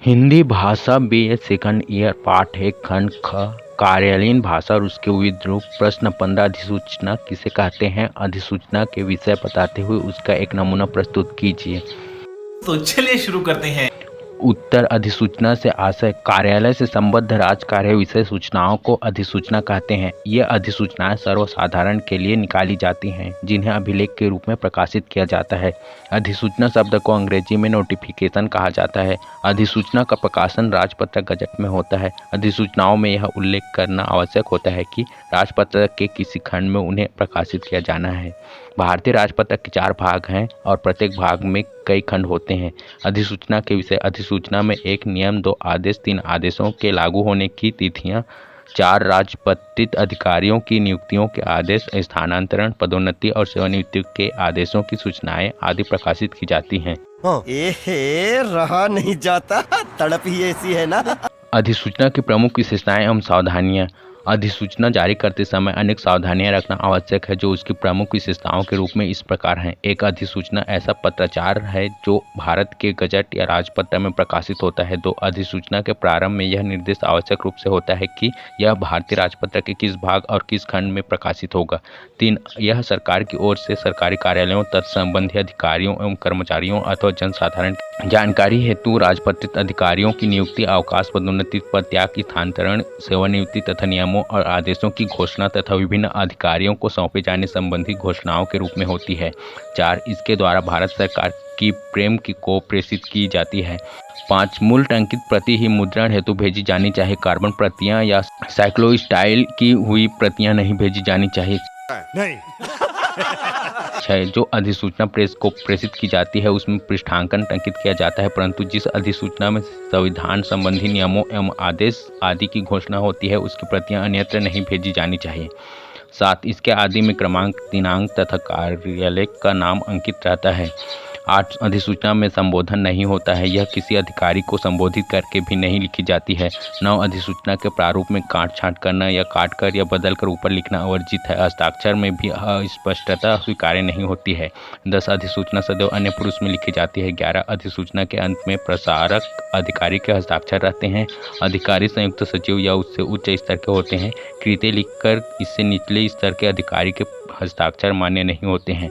हिंदी भाषा BA second year पाठ 1 खंड ख कार्यालयीन भाषा और उसके विविध रूप। प्रश्न 15 अधिसूचना किसे कहते हैं? अधिसूचना के विषय बताते हुए उसका एक नमूना प्रस्तुत कीजिए। तो चलिए शुरू करते हैं। उत्तर, अधिसूचना से आशय कार्यालय से संबद्ध राज कार्य विषय सूचनाओं को अधिसूचना कहते हैं। ये अधिसूचनाएं सर्वसाधारण के लिए निकाली जाती हैं जिन्हें अभिलेख के रूप में प्रकाशित किया जाता है। अधिसूचना शब्द को अंग्रेजी में नोटिफिकेशन कहा जाता है। अधिसूचना का प्रकाशन राजपत्र गजट में होता है। अधिसूचनाओं में यह उल्लेख करना आवश्यक होता है कि राजपत्र के किसी खंड में उन्हें प्रकाशित किया जाना है। भारतीय राजपत्र के 4 भाग हैं और प्रत्येक भाग में कई खंड होते हैं। अधिसूचना के विषय। अधिसूचना में 1 नियम, 2 आदेश, 3 आदेशों के लागू होने की तिथियां, 4 राजपत्रित अधिकारियों की नियुक्तियों के आदेश, स्थानांतरण, पदोन्नति और सेवानिवृत्ति के आदेशों की सूचनाएं आदि प्रकाशित की जाती हैं। रहा नहीं जाता, तड़प ही ऐसी है ना। अधिसूचना की प्रमुख विशेषताएं एवं सावधानियां। अधिसूचना जारी करते समय अनेक सावधानियां रखना आवश्यक है जो उसकी प्रमुख विशेषताओं के रूप में इस प्रकार हैं। एक अधिसूचना ऐसा पत्राचार है जो भारत के गजट या राजपत्र में प्रकाशित होता है। 2 अधिसूचना के प्रारंभ में यह निर्देश आवश्यक रूप से होता है कि यह भारतीय राजपत्र के किस भाग और किस खंड में प्रकाशित होगा। 3 यह सरकार की ओर से सरकारी कार्यालयों तत्संबंधी अधिकारियों एवं कर्मचारियों अथवा जनसाधारण जानकारी हेतु राजपत्रित अधिकारियों की नियुक्ति, अवकाश, पदोन्नति, पद त्याग, स्थानांतरण, सेवानिवृत्ति तथा नियमों और आदेशों की घोषणा तथा विभिन्न अधिकारियों को सौंपे जाने संबंधी घोषणाओं के रूप में होती है। 4 इसके द्वारा भारत सरकार की प्रेम को प्रेषित की जाती है। 5 मूल टंकित प्रति ही मुद्रण हेतु भेजी जानी चाहिए। कार्बन प्रतियां या साइक्लोस्टाइल की हुई प्रतियां नहीं भेजी जानी चाहिए। नहीं। 6 जो अधिसूचना प्रेस को प्रेषित की जाती है उसमें पृष्ठांकन टंकित किया जाता है, परंतु जिस अधिसूचना में संविधान संबंधी नियमों एवं आदेश आदि की घोषणा होती है उसकी प्रतियां अन्यत्र नहीं भेजी जानी चाहिए। 7 इसके आदि में क्रमांक, दिनांक तथा कार्यालय का नाम अंकित रहता है। 8 अधिसूचना में संबोधन नहीं होता है, यह किसी अधिकारी को संबोधित करके भी नहीं लिखी जाती है। 9 अधिसूचना के प्रारूप में काट छांट करना या काट कर या बदल कर ऊपर लिखना वर्जित है। हस्ताक्षर में भी अस्पष्टता स्वीकार्य नहीं होती है। 10 अधिसूचना सदैव अन्य पुरुष में लिखी जाती है। 11 अधिसूचना के अंत में प्रसारक अधिकारी के हस्ताक्षर रहते हैं। अधिकारी संयुक्त सचिव या उससे उच्च स्तर के होते हैं। कृत्य लिखकर इससे निचले स्तर के अधिकारी के हस्ताक्षर मान्य नहीं होते हैं।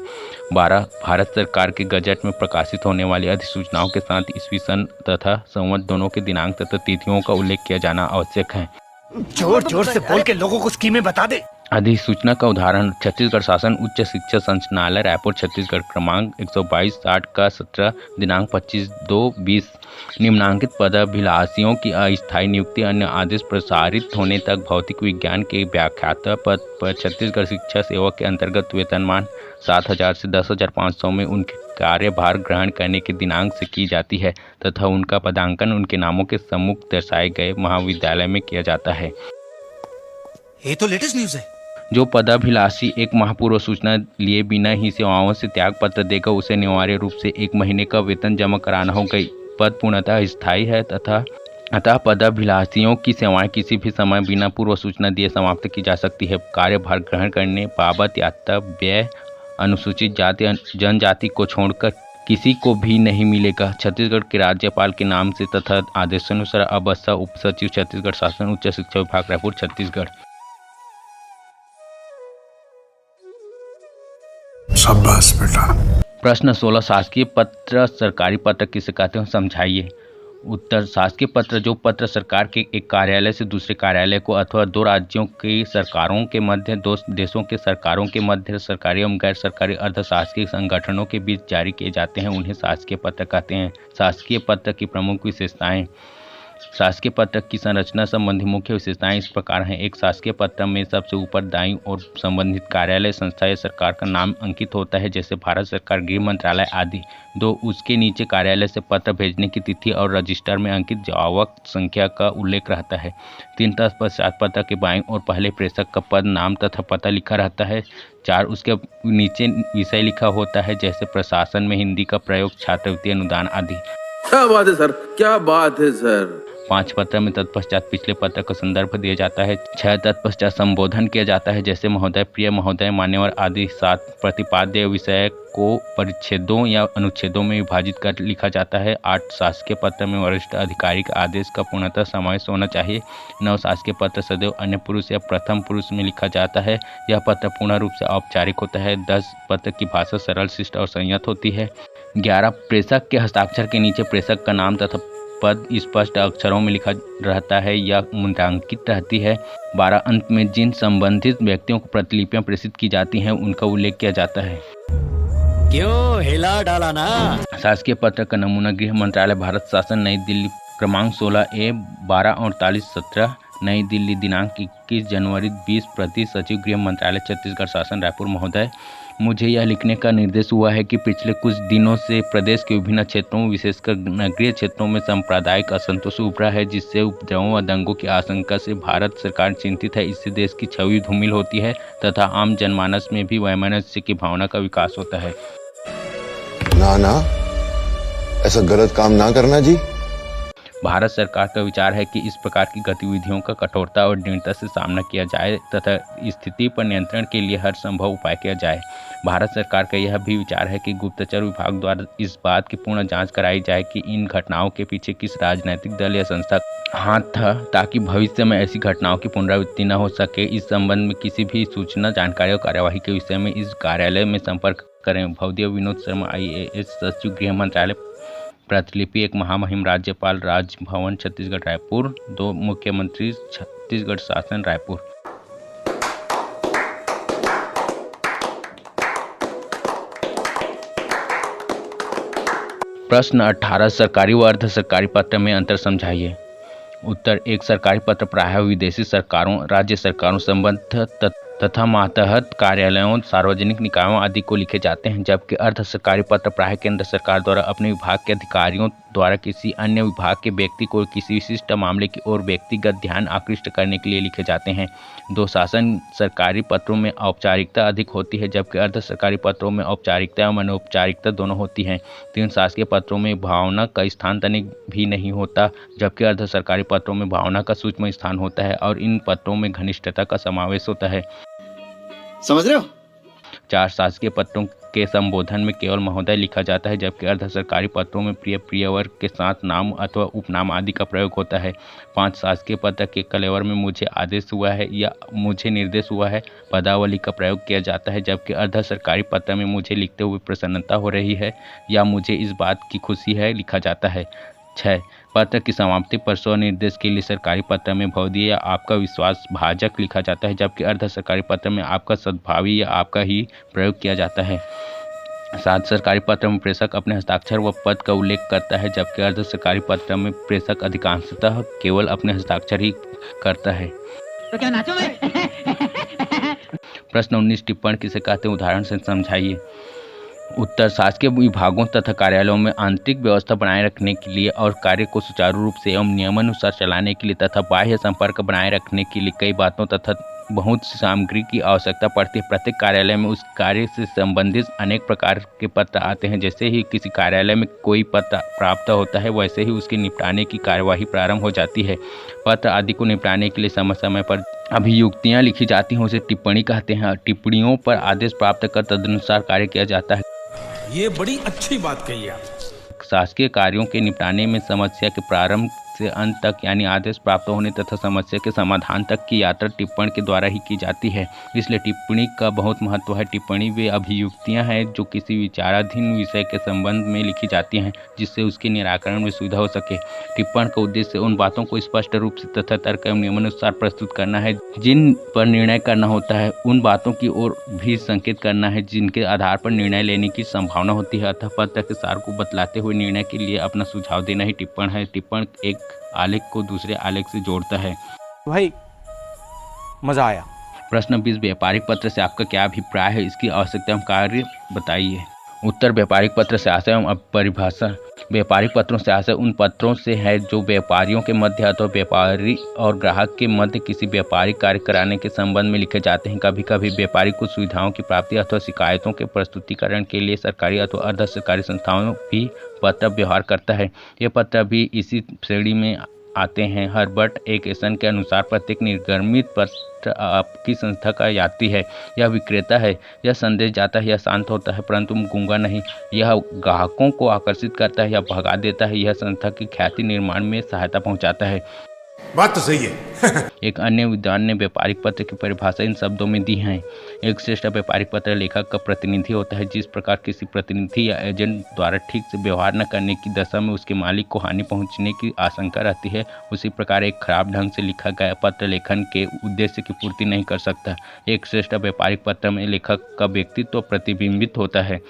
12 भारत सरकार के गजट में प्रकाशित होने वाली अधिसूचनाओं के साथ ईस्वी सन तथा संवत दोनों के दिनांक तथा तिथियों का उल्लेख किया जाना आवश्यक है। जोर जोर से बोल के लोगों को स्कीमें बता दे। अधिसूचना का उदाहरण छत्तीसगढ़ शासन उच्च शिक्षा संचालनालय रायपुर छत्तीसगढ़ क्रमांक 122/60 का 17 दिनांक 25/2/20 निम्नांकित पदाभिलाषियों की अस्थायी नियुक्ति अन्य आदेश प्रसारित होने तक भौतिक विज्ञान के व्याख्याता पद पर छत्तीसगढ़ शिक्षा सेवा के अंतर्गत वेतनमान 7,000 से 10,500 में उनके कार्यभार ग्रहण करने के दिनांक से की जाती है तथा उनका पदांकन उनके नामों के सम्मुख दर्शाए गए महाविद्यालय में किया जाता है। ये तो लेटेस्ट न्यूज़ है। जो पदाभिलाषी 1 माह पूर्व सूचना लिए बिना ही सेवाओं से त्याग पत्र देगा उसे अनिवार्य रूप से 1 महीने का वेतन जमा कराना होगा। पद पूर्णतः स्थायी है अतः पदाभिलाषियों की सेवाएं किसी भी समय बिना पूर्व सूचना दिए समाप्त की जा सकती है। कार्यभार ग्रहण करने बाबत यात्रा व्यय अनुसूचित जाति जनजाति को छोड़कर किसी को भी नहीं मिलेगा। छत्तीसगढ़ के राज्यपाल के नाम से तथा आदेशानुसार अबस्ता उप सचिव छत्तीसगढ़ शासन उच्च शिक्षा विभाग रायपुर छत्तीसगढ़। शाबाश बेटा। प्रश्न 16 शासकीय पत्र सरकारी पत्र किसे कहते हैं समझाइए। उत्तर, शासकीय पत्र जो पत्र सरकार के एक कार्यालय से दूसरे कार्यालय को अथवा 2 राज्यों की सरकारों के मध्य, 2 देशों के सरकारों के मध्य, सरकारी एवं गैर सरकारी अर्धशासकीय संगठनों के बीच जारी किए जाते हैं उन्हें शासकीय पत्र कहते हैं। शासकीय पत्र की प्रमुख विशेषताएं। शासकीय पत्र की संरचना संबंधी मुख्य विशेषताएं इस प्रकार हैं। 1 शासकीय पत्र में सबसे ऊपर दाईं ओर संबंधित कार्यालय, संस्था या सरकार का नाम अंकित होता है जैसे भारत सरकार, गृह मंत्रालय आदि। 2 उसके नीचे कार्यालय से पत्र भेजने की तिथि और रजिस्टर में अंकित जावक संख्या का उल्लेख रहता है। 3 तत्पश्चात पत्र के बाईं ओर पहले प्रेषक का पद, नाम तथा पता लिखा रहता है। 4 उसके नीचे विषय लिखा होता है जैसे प्रशासन में हिंदी का प्रयोग, छात्रवृत्ति अनुदान आदि। क्या बात है सर, क्या बात है सर। 5 पत्र में तत्पश्चात पिछले पत्र का संदर्भ दिया जाता है। 6 तत्पश्चात संबोधन किया जाता है जैसे महोदय, प्रिय महोदय, मान्यवर आदि। 7 प्रतिपाद्य विषय को परिच्छेदों या अनुच्छेदों में विभाजित कर लिखा जाता है। 8 शासकीय पत्र में वरिष्ठ अधिकारी के आदेश का पूर्णतः समावेश होना चाहिए। 9 शासकीय पत्र सदैव अन्य पुरुष या प्रथम पुरुष में लिखा जाता है। यह पत्र पूर्ण रूप से औपचारिक होता है। 10 पत्र की भाषा सरल, शिष्ट और संयत होती है। 11 प्रेषक के हस्ताक्षर के नीचे प्रेषक का नाम तथा पद स्पष्ट अक्षरों में लिखा रहता है या मुद्रांकित रहती है। 12 अंत में जिन संबंधित व्यक्तियों को प्रतिलिपियां प्रेषित की जाती हैं उनका उल्लेख किया जाता है। क्यों हिला डाला ना। शासकीय पत्र का नमूना गृह मंत्रालय, भारत शासन, नई दिल्ली, क्रमांक 16A 1248-17, नई दिल्ली, दिनांक 21 जनवरी 20 प्रति सचिव गृह मंत्रालय, छत्तीसगढ़ शासन, रायपुर। महोदय, मुझे यह लिखने का निर्देश हुआ है कि पिछले कुछ दिनों से प्रदेश के विभिन्न क्षेत्रों, विशेषकर नगरीय क्षेत्रों में सांप्रदायिक असंतोष उभरा है, जिससे उपद्रवों व दंगों की आशंका से भारत सरकार चिंतित है। इससे देश की छवि धूमिल होती है तथा आम जनमानस में भी वैमनस्य की भावना का विकास होता है। ना, ऐसा गलत काम ना करना जी। भारत सरकार का विचार है कि इस प्रकार की गतिविधियों का कठोरता और दृढ़ता से सामना किया जाए तथा स्थिति पर नियंत्रण के लिए हर संभव उपाय किया जाए। भारत सरकार का यह भी विचार है कि गुप्तचर विभाग द्वारा इस बात की पूर्ण जांच कराई जाए कि इन घटनाओं के पीछे किस राजनैतिक दल या संस्था का हाथ था, ताकि भविष्य में ऐसी घटनाओं की पुनरावृत्ति न हो सके। इस संबंध में किसी भी सूचना, जानकारी और कार्यवाही के विषय में इस कार्यालय में संपर्क करें। भवदीय विनोद शर्मा, IAS, सचिव गृह मंत्रालय, प्रतिलिपि एक महामहिम राज्यपाल, राजभवन, छत्तीसगढ़, रायपुर। 2 मुख्यमंत्री, छत्तीसगढ़ शासन, रायपुर। प्रश्न 18 सरकारी व अर्ध सरकारी पत्र में अंतर समझाइए। उत्तर 1 सरकारी पत्र प्रायः विदेशी सरकारों, राज्य सरकारों, संबद्ध तथा मातहत कार्यालयों, सार्वजनिक निकायों आदि को लिखे जाते हैं, जबकि अर्ध सरकारी पत्र प्रायः केंद्र सरकार द्वारा अपने विभाग के अधिकारियों द्वारा किसी अन्य विभाग के व्यक्ति को किसी विशिष्ट मामले की ओर व्यक्तिगत ध्यान आकृष्ट करने के लिए लिखे जाते हैं। 2 शासन सरकारी पत्रों में औपचारिकता अधिक होती है, जबकि अर्ध सरकारी पत्रों में औपचारिकता एवं अनौपचारिकता दोनों होती हैं। 3 शासकीय पत्रों में भावना का स्थान तनिक भी नहीं होता, जबकि अर्ध सरकारी पत्रों में भावना का सूक्ष्म स्थान होता है और इन पत्रों में घनिष्ठता का समावेश होता है। समझ रहे हो। 4 शासकीय पत्रों के संबोधन में केवल महोदय लिखा जाता है, जबकि अर्ध सरकारी पत्रों में प्रिय, प्रियवर के साथ नाम अथवा उपनाम आदि का प्रयोग होता है। 5 शासकीय पत्र के कलेवर में मुझे आदेश हुआ है या मुझे निर्देश हुआ है पदावली का प्रयोग किया जाता है, जबकि अर्ध सरकारी पत्र में मुझे लिखते हुए प्रसन्नता हो रही है या मुझे इस बात की खुशी है लिखा जाता है। 6 पत्र की समाप्ति पर स्वनिर्देश के लिए सरकारी पत्र में भवदीय या आपका विश्वास भाजक लिखा जाता है, जबकि अर्ध सरकारी पत्र में आपका सद्भावी या आपका ही प्रयोग किया जाता है। 7 सरकारी पत्र में प्रेषक अपने हस्ताक्षर व पद का उल्लेख करता है, जबकि अर्ध सरकारी पत्र में प्रेषक अधिकांशतः केवल अपने हस्ताक्षर ही करता है। तो क्या नाचो मैं? प्रश्न 19 टिप्पण किसे कहते हैं, उदाहरण से समझाइए। उत्तर शासकीय विभागों तथा कार्यालयों में आंतरिक व्यवस्था बनाए रखने के लिए और कार्य को सुचारू रूप से एवं नियमानुसार चलाने के लिए तथा बाह्य संपर्क बनाए रखने के लिए कई बातों तथा बहुत सी सामग्री की आवश्यकता पड़ती है। प्रत्येक कार्यालय में उस कार्य से संबंधित अनेक प्रकार के पत्र आते हैं। जैसे ही किसी कार्यालय में कोई पत्र प्राप्त होता है, वैसे ही उसके निपटाने की कार्यवाही प्रारंभ हो जाती है। पत्र आदि को निपटाने के लिए समय समय पर अभियुक्तियाँ लिखी जाती हैं, उसे टिप्पणी कहते हैं। टिप्पणियों पर आदेश प्राप्त कर तदनुसार कार्य किया जाता है। ये बड़ी अच्छी बात कही आप। शासकीय कार्यों के निपटाने में समस्या के प्रारंभ से अंत तक यानी आदेश प्राप्त होने तथा समस्या के समाधान तक की यात्रा टिप्पण के द्वारा ही की जाती है। इसलिए टिप्पणी का बहुत महत्व है। टिप्पणी वे अभियुक्तियां हैं जो किसी विचाराधीन विषय के संबंध में लिखी जाती हैं, जिससे उसके निराकरण में सुविधा हो सके। टिप्पण का उद्देश्य उन बातों को स्पष्ट रूप से तथा तर्क एवं नियमानुसार प्रस्तुत करना है जिन पर निर्णय करना होता है, उन बातों की ओर भी संकेत करना है जिनके आधार पर निर्णय लेने की संभावना होती है। अतः पत्र के सार को बतलाते हुए निर्णय के लिए अपना सुझाव देना ही टिप्पण है। टिप्पण एक आलेख को दूसरे आलेख से जोड़ता है। भाई मजा आया। प्रश्न 20 व्यापारिक पत्र से आपका क्या अभिप्राय है, इसकी आवश्यकता एवं कार्य बताइए। उत्तर व्यापारिक पत्र से आशय एवं परिभाषा। व्यापारिक पत्रों से आशय उन पत्रों से है जो व्यापारियों के मध्य अथवा व्यापारी और ग्राहक के मध्य किसी व्यापारिक कार्य कराने के संबंध में लिखे जाते हैं। कभी कभी व्यापारी कुछ सुविधाओं की प्राप्ति अथवा शिकायतों के प्रस्तुतिकरण के लिए सरकारी अथवा अर्ध सरकारी संस्थाओं भी पत्र व्यवहार करता है। यह पत्र भी इसी श्रेणी में आते हैं। हर्बर्ट ए केसन के अनुसार प्रत्येक निर्गमित पत्र आपकी संस्था का यात्री है। यह विक्रेता है। यह संदेश जाता है, यह शांत होता है परंतु गूंगा नहीं। यह ग्राहकों को आकर्षित करता है या भगा देता है। यह संस्था की ख्याति निर्माण में सहायता पहुंचाता है। बात तो सही है। एक अन्य विद्वान ने व्यापारिक पत्र की परिभाषा इन शब्दों में दी है। एक श्रेष्ठ व्यापारिक पत्र लेखक का प्रतिनिधि होता है। जिस प्रकार किसी प्रतिनिधि या एजेंट द्वारा ठीक से व्यवहार न करने की दशा में उसके मालिक को हानि पहुंचने की आशंका रहती है, उसी प्रकार एक खराब ढंग से लिखा गया पत्र लेखन के उद्देश्य की पूर्ति नहीं कर सकता। एक श्रेष्ठ व्यापारिक पत्र में लेखक का व्यक्तित्व प्रतिबिंबित होता है।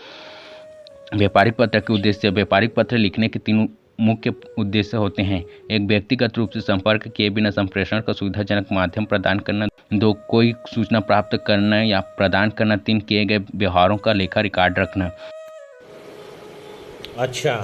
व्यापारिक पत्र के उद्देश्य। व्यापारिक पत्र लिखने के तीन मुख्य उद्देश्य होते हैं। एक, व्यक्तिगत रूप से संपर्क किए बिना संप्रेषण का सुविधाजनक माध्यम प्रदान करना। 2, कोई सूचना प्राप्त करना या प्रदान करना। 3, किए गए व्यवहारों का लेखा रिकॉर्ड रखना। अच्छा,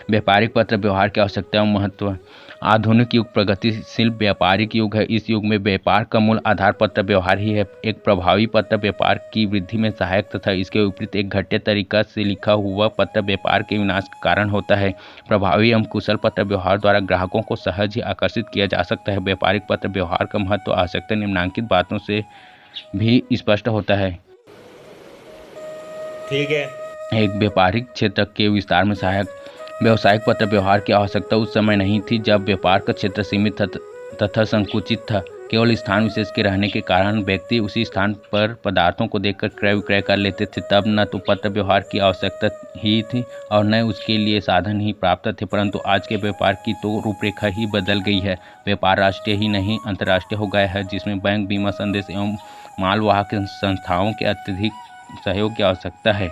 व्यापारिक पत्र व्यवहार की आवश्यकता और महत्व। आधुनिक युग प्रगतिशील व्यापारिक युग है। इस युग में व्यापार का मूल आधार पत्र व्यवहार ही है। एक प्रभावी पत्र व्यापार की वृद्धि में सहायक तथा इसके विपरीत एक घटिया तरीका से लिखा हुआ पत्र व्यापार के विनाश का कारण होता है। प्रभावी एवं कुशल पत्र व्यवहार द्वारा ग्राहकों को सहज ही आकर्षित किया जा सकता है। व्यापारिक पत्र व्यवहार का महत्व आवश्यकता निम्नलिखित बातों से भी स्पष्ट होता है। ठीक है। एक, व्यापारिक क्षेत्र के विस्तार में सहायक। व्यावसायिक पत्र व्यवहार की आवश्यकता उस समय नहीं थी जब व्यापार का क्षेत्र सीमित तथा संकुचित था। केवल स्थान विशेष के रहने के कारण व्यक्ति उसी स्थान पर पदार्थों को देखकर क्रय विक्रय कर लेते थे। तब न तो पत्र व्यवहार की आवश्यकता ही थी और न उसके लिए साधन ही प्राप्त थे, परंतु आज के व्यापार की तो रूपरेखा ही बदल गई है। व्यापार राष्ट्रीय ही नहीं अंतर्राष्ट्रीय हो गया है, जिसमें बैंक, बीमा, संदेश एवं मालवाहक संस्थाओं के अत्यधिक सहयोग की आवश्यकता है।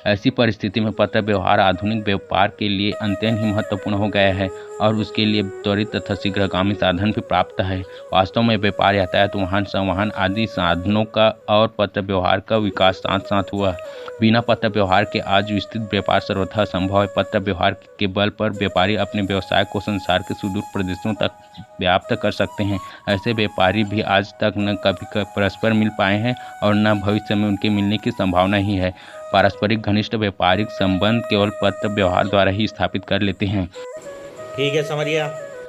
ऐसी परिस्थिति में पत्र व्यवहार आधुनिक व्यापार के लिए अत्यंत ही महत्वपूर्ण हो गया है और उसके लिए त्वरित तथा शीघ्रगामी साधन भी प्राप्त है। वास्तव में व्यापार, यातायात, वाहन, संवहन आदि साधनों का और पत्र व्यवहार का विकास साथ साथ हुआ। बिना पत्र व्यवहार के आज विस्तृत व्यापार सर्वथा असंभव है। पत्र व्यवहार के बल पर व्यापारी अपने व्यवसाय को संसार के सुदूर प्रदेशों तक व्याप्त कर सकते हैं। ऐसे व्यापारी भी आज तक न कभी परस्पर मिल पाए हैं और न भविष्य में उनके मिलने की संभावना ही है। पारस्परिक घनिष्ठ व्यापारिक संबंध केवल पत्र व्यवहार द्वारा ही स्थापित कर लेते हैं। ठीक है, समझ गया।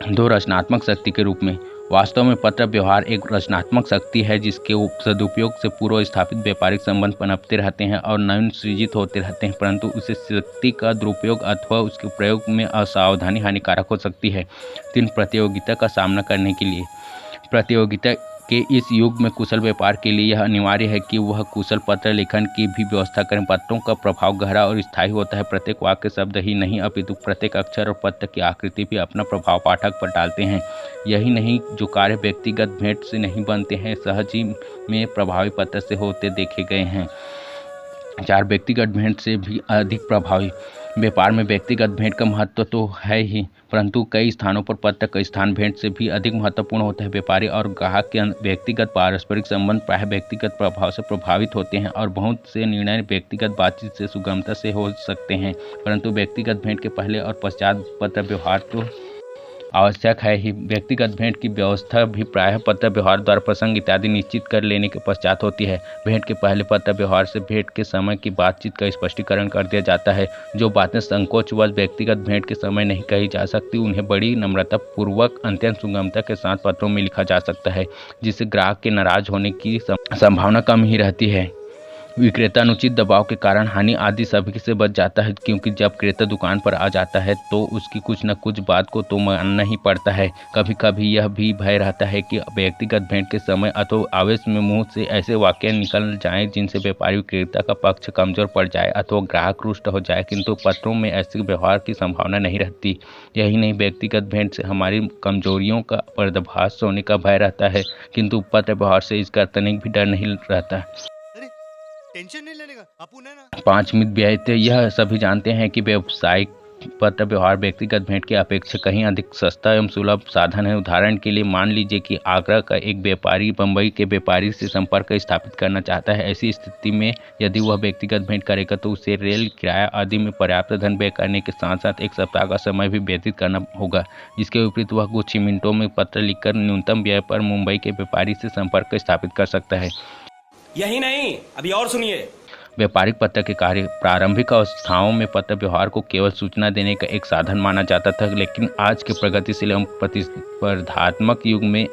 2, रचनात्मक शक्ति के रूप में। वास्तव में पत्र व्यवहार एक रचनात्मक शक्ति है जिसके सदुपयोग से पूर्व स्थापित व्यापारिक संबंध पनपते रहते हैं और नवीन सृजित होते रहते हैं, परंतु उसे शक्ति का दुरुपयोग अथवा उसके प्रयोग में असावधानी हानिकारक हो सकती है। 3, प्रतियोगिता का सामना करने के लिए। प्रतियोगिता के इस युग में कुशल व्यापार के लिए यह अनिवार्य है कि वह कुशल पत्र लेखन की भी व्यवस्था करें। पत्रों का प्रभाव गहरा और स्थायी होता है। प्रत्येक वाक्य शब्द ही नहीं अपितु प्रत्येक अक्षर और पत्र की आकृति भी अपना प्रभाव पाठक पर डालते हैं। यही नहीं, जो कार्य व्यक्तिगत भेंट से नहीं बनते हैं सहज ही में प्रभावी पत्र से होते देखे गए हैं। 4, व्यक्तिगत भेंट से भी अधिक प्रभावी। व्यापार में व्यक्तिगत भेंट का महत्व तो है ही, परंतु कई स्थानों पर पत्र का स्थान भेंट से भी अधिक महत्वपूर्ण होता है। व्यापारी और ग्राहक के व्यक्तिगत पारस्परिक संबंध प्रायः व्यक्तिगत प्रभाव से प्रभावित होते हैं और बहुत से निर्णय व्यक्तिगत बातचीत से सुगमता से हो सकते हैं, परंतु व्यक्तिगत भेंट के पहले और पश्चात पत्र व्यवहार तो आवश्यक है ही। व्यक्तिगत भेंट की व्यवस्था भी प्रायः पत्र व्यवहार द्वारा प्रसंग इत्यादि निश्चित कर लेने के पश्चात होती है। भेंट के पहले पत्र व्यवहार से भेंट के समय की बातचीत का स्पष्टीकरण कर दिया जाता है। जो बातें संकोचवश व्यक्तिगत भेंट के समय नहीं कही जा सकती, उन्हें बड़ी नम्रता पूर्वक अत्यंत सुगमता के साथ पत्रों में लिखा जा सकता है, जिससे ग्राहक के नाराज होने की संभावना कम ही रहती है। विक्रेता अनुचित दबाव के कारण हानि आदि सभी से बच जाता है, क्योंकि जब क्रेता दुकान पर आ जाता है तो उसकी कुछ न कुछ बात को तो मानना ही पड़ता है। कभी कभी यह भी भय रहता है कि व्यक्तिगत भेंट के समय अथवा आवेश में मुंह से ऐसे वाक्य निकल जाएं जिनसे व्यापारी विक्रेता का पक्ष कमजोर पड़ जाए अथवा ग्राहक रुष्ट हो जाए, किंतु पत्रों में ऐसे व्यवहार की संभावना नहीं रहती। यही नहीं, व्यक्तिगत भेंट से हमारी कमजोरियों का पर्दाफाश होने का भय रहता है, किंतु पत्र व्यवहार से इसका तनिक भी डर नहीं रहता। टेंशन नहीं लेने का अपुन है ना। 5, मित व्ययते। यह सभी जानते हैं कि व्यावसायिक पत्र व्यवहार व्यक्तिगत भेंट की अपेक्षा कहीं अधिक सस्ता एवं सुलभ साधन है। उदाहरण के लिए मान लीजिए कि आगरा का एक व्यापारी बम्बई के व्यापारी से संपर्क स्थापित करना चाहता है। ऐसी स्थिति में यदि वह व्यक्तिगत भेंट करेगा तो उसे रेल किराया आदि में पर्याप्त धन व्यय करने के साथ साथ एक सप्ताह का समय भी व्यतीत करना होगा। जिसके विपरीत वह कुछ ही मिनटों में पत्र लिखकर न्यूनतम व्यय पर मुंबई के व्यापारी से संपर्क स्थापित कर सकता है। यही नहीं, अभी और सुनिए। व्यापारिक पत्र के कार्य प्रारंभिक अवस्थाओं में पत्र व्यवहार को केवल सूचना देने का एक साधन माना जाता था, लेकिन आज के प्रगतिशील एवं प्रतिस्पर्धात्मक युग में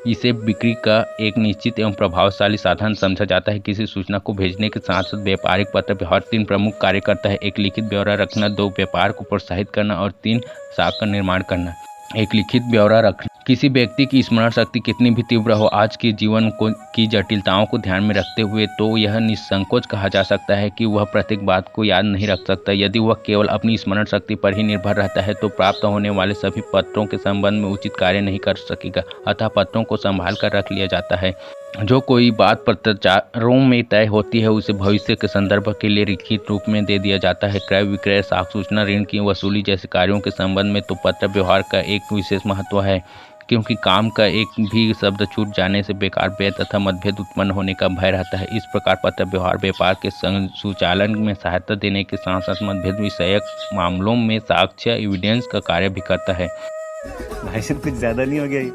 इसे बिक्री का एक निश्चित एवं प्रभावशाली साधन समझा जाता है। किसी सूचना को भेजने के साथ साथ व्यापारिक पत्र व्यवहार 3 प्रमुख कार्य करता है। एक लिखित ब्यौरा रखना, 2 व्यापार को प्रोत्साहित करना और 3 साख का निर्माण करना। एक लिखित ब्यौरा रखना। किसी व्यक्ति की स्मरण शक्ति कितनी भी तीव्र हो, आज के जीवन की जटिलताओं को ध्यान में रखते हुए तो यह निसंकोच कहा जा सकता है कि वह प्रत्येक बात को याद नहीं रख सकता। यदि वह केवल अपनी स्मरण शक्ति पर ही निर्भर रहता है तो प्राप्त होने वाले सभी पत्रों के संबंध में उचित कार्य नहीं कर सकेगा। अतः पत्रों को संभाल कर रख लिया जाता है। जो कोई बात पत्राचारों में तय होती है उसे भविष्य के संदर्भ के लिए लिखित रूप में दे दिया जाता है। क्रय विक्रय, साख सूचना, ऋण की वसूली जैसे कार्यों के संबंध में तो पत्र व्यवहार का एक विशेष महत्व है, क्योंकि काम का एक भी शब्द छूट जाने से बेकार व्यय तथा मतभेद उत्पन्न होने का भय रहता है। इस प्रकार पत्र व्यवहार व्यापार के सुचालन में सहायता देने के साथ साथ मतभेद विषयक मामलों में साक्ष्य एविडेंस का कार्य भी करता है। भाई साहब कुछ ज़्यादा नहीं हो गया ये?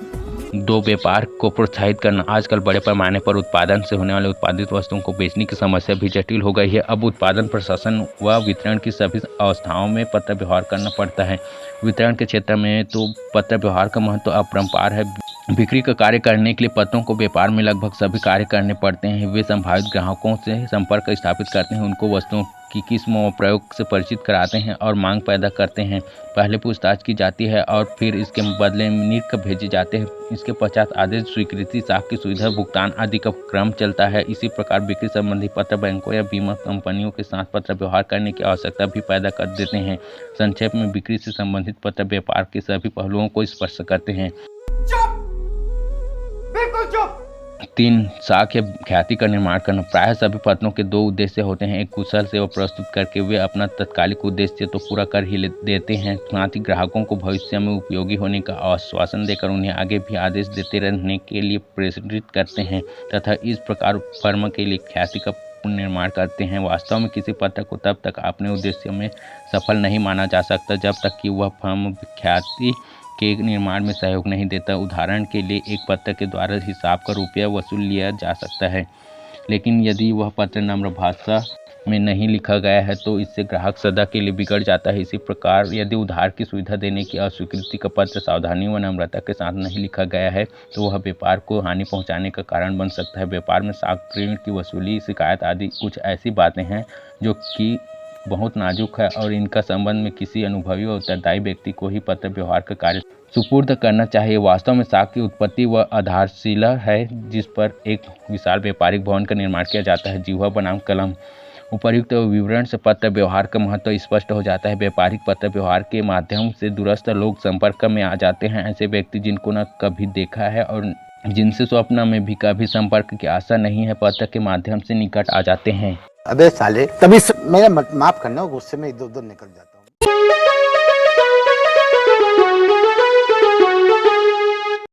2 व्यापार को प्रोत्साहित करना। आजकल बड़े पैमाने पर उत्पादन से होने वाले उत्पादित वस्तुओं को बेचने की समस्या भी जटिल हो गई है। अब उत्पादन, प्रशासन व वितरण की सभी अवस्थाओं में पत्र व्यवहार करना पड़ता है। वितरण के क्षेत्र में तो पत्र व्यवहार का महत्व अपरंपार है। बिक्री का कार्य करने के लिए पत्रों को व्यापार में लगभग सभी कार्य करने पड़ते हैं। वे संभावित ग्राहकों से संपर्क स्थापित करते हैं, उनको वस्तुओं की किस्म और प्रयोग से परिचित कराते हैं और मांग पैदा करते हैं। पहले पूछताछ की जाती है और फिर इसके बदले में निक भेजे जाते हैं। इसके पश्चात आदेश, स्वीकृति, साख की सुविधा, भुगतान आदि का क्रम चलता है। इसी प्रकार बिक्री संबंधी पत्र बैंकों या बीमा कंपनियों के साथ पत्र व्यवहार करने की आवश्यकता भी पैदा कर देते हैं। संक्षेप में बिक्री से संबंधित पत्र व्यापार के सभी पहलुओं को स्पर्श करते हैं। 3 साख या ख्याति का निर्माण करना। प्रायः सभी पत्रों के 2 उद्देश्य होते हैं। एक, कुशल सेवा प्रस्तुत करके वे अपना तत्कालिक उद्देश्य तो पूरा कर ही देते हैं, साथ ही ग्राहकों को भविष्य में उपयोगी होने का आश्वासन देकर उन्हें आगे भी आदेश देते रहने के लिए प्रेरित करते हैं तथा इस प्रकार फर्म के लिए ख्याति का निर्माण करते हैं। वास्तव में किसी पत्र को तब तक अपने उद्देश्य में सफल नहीं माना जा सकता जब तक कि वह फर्म ख्याति के निर्माण में सहयोग नहीं देता। उदाहरण के लिए एक पत्र के द्वारा हिसाब का रुपया वसूल लिया जा सकता है, लेकिन यदि वह पत्र नम्र भाषा में नहीं लिखा गया है तो इससे ग्राहक सदा के लिए बिगड़ जाता है। इसी प्रकार यदि उधार की सुविधा देने की अस्वीकृति का पत्र सावधानी व नम्रता के साथ नहीं लिखा गया है तो वह व्यापार को हानि पहुंचाने का कारण बन सकता है। व्यापार में साख, ऋण की वसूली, शिकायत आदि कुछ ऐसी बातें हैं जो कि बहुत नाजुक है और इनका संबंध में किसी अनुभवी और उत्तरदायी व्यक्ति को ही पत्र व्यवहार का कार्य सुपुर्द करना चाहिए। वास्तव में साख की उत्पत्ति व आधारशिला है जिस पर एक विशाल व्यापारिक भवन का निर्माण किया जाता है। जिह्वा बनाम कलम। उपर्युक्त विवरण से पत्र व्यवहार का महत्व स्पष्ट हो जाता है। व्यापारिक पत्र व्यवहार के माध्यम से दूरस्थ लोग संपर्क में आ जाते हैं। ऐसे व्यक्ति जिनको न कभी देखा है और जिनसे स्वप्न में भी कभी संपर्क की आशा नहीं है, पत्र के माध्यम से निकट आ जाते हैं। अबे साले, तभी मेरा माफ करना, गुस्से में इधर उधर निकल जाता।